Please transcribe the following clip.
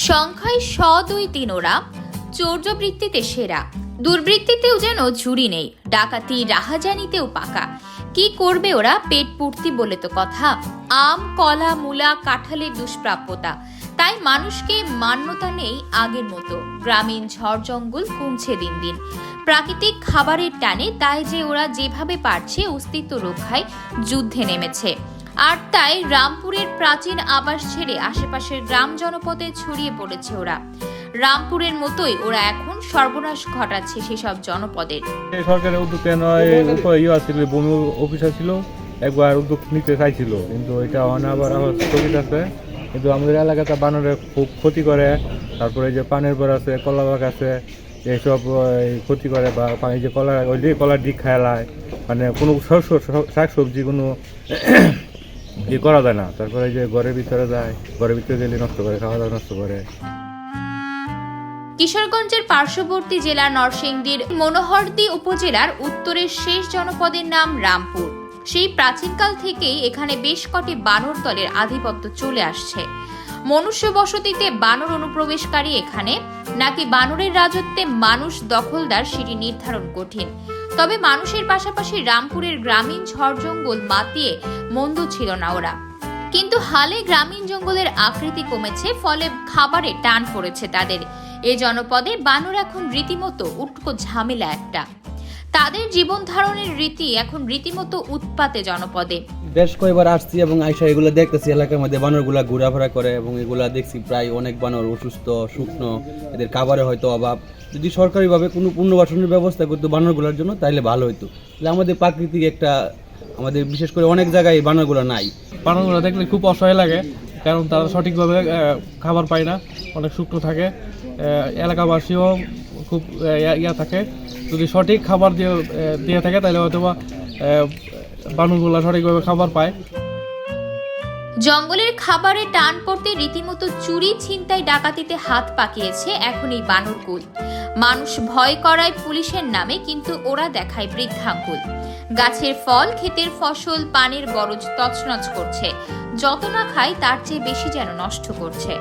সংখ্যায় 100-2-3 ওরা, চৌর্যবৃত্তিতে সেরা, দুর্বৃত্তিতেও যেন ঝুরি নেই, ডাকাতি রাহাজানিতেও পাকা। কি করবে ওরা পেট পূর্তি বলে তো কথা। আম, কলা, মূলা, কাঁঠালের দুষ্প্রাপ্যতা, তাই মানুষকে মান্যতা নেই আগের মতো। গ্রামীণ ঝড় জঙ্গল কমছে দিন দিন, প্রাকৃতিক খাবারের টানে তাই যে ওরা যেভাবে পারছে অস্তিত্ব রক্ষায় যুদ্ধে নেমেছে। আর তাই রামপুরের প্রাচীন আবাস ছেড়ে আশেপাশের গ্রাম জনপদে ছড়িয়ে পড়েছে ওরা। রামপুরের মতোই ওরা এখন সর্বনাশ ঘটাচ্ছে সেসব জনপদের। সরকারের উদ্যোগ নয়, ভূমি অফিসার ছিল, একবার উদ্যোগ নিতে চাইছিল, কিন্তু এটা আবার স্থগিত আছে। কিন্তু আমাদের এলাকাতে বানরে খুব ক্ষতি করে। তারপরে যে পানের পর আছে, কলা বাগ আছে, এইসব ক্ষতি করে। বা এই যে কলার দিক খেলায়, মানে কোনো শাক সবজি কোনো করা যায় না। তারপরে যে ঘরের ভিতরে যায়, ঘরের ভিতরে গেলে নষ্ট করে, খাওয়া দাওয়া নষ্ট করে। কিশোরগঞ্জের পার্শ্ববর্তী জেলা নরসিংদীর মনোহরদী উপজেলার উত্তরের শেষ জনপদের নাম রামপুর। সেই প্রাচীনকাল থেকেই এখানে বেশ কটি বানর দলের আধিপত্য চলে আসছে। মনুষ্য বসতিতে বানর অনুপ্রবেশকারী এখানে নাকি বানরের রাজত্বে মানুষ দখলদার সেটি নির্ধারণ কঠিন। তবে মানুষের পাশাপাশি রামপুরের গ্রামীণ ঝড় জঙ্গল মাতিয়ে মন্দ ছিল না ওরা। কিন্তু হালে গ্রামীণ জঙ্গলের আকৃতি কমেছে, ফলে খাবারে টান পড়েছে তাদের। এই জনপদে বানর এখন রীতিমতো উটকো ঝামেলা একটা। তাদের জীবন ধারণের রীতি এখন রীতিমতো উৎপাতে জনপদে। বেশ কয়েকবার আসছি এবং আইসা এগুলো দেখতেছি, এলাকার মধ্যে বানরগুলা ঘোরাফেরা করে এবং এগুলা দেখছি প্রায় অনেক বানর অসুস্থ, শুকনো, এদের খাবারে হয়তো অভাব। যদি সরকারিভাবে কোনো পুনর্বাসনের ব্যবস্থা করতো বানরগুলোর জন্য তাহলে ভালো হতো। তাহলে আমাদের প্রাকৃতিক একটা, আমাদের বিশেষ করে অনেক জায়গায় এই বানরগুলো নাই। বানরগুলো দেখলে খুব অসহায় লাগে, কারণ তারা সঠিকভাবে খাবার পায় না, অনেক শুকনো থাকে। এলাকাবাসীও খুব ইয়া থাকে। যদি সঠিক খাবার দিয়ে থাকে তাহলে হয়তো বা বানরগুলো সঠিকভাবে খাবার পায়। জঙ্গলের খাবারে টান পড়তে রীতিমতো চুরি, ছিনতাই, ডাকাতিতে হাত পাকিয়েছে এখন এই বানরকুল। মানুষ ভয় করায় পুলিশের নামে, কিন্তু ওরা দেখায় বৃদ্ধাঙ্গুল। গাছের ফল, ক্ষেতের ফসল, পানের বরজ তছনছ করছে। যত না খায় তার চেয়ে বেশি যেন নষ্ট করছে।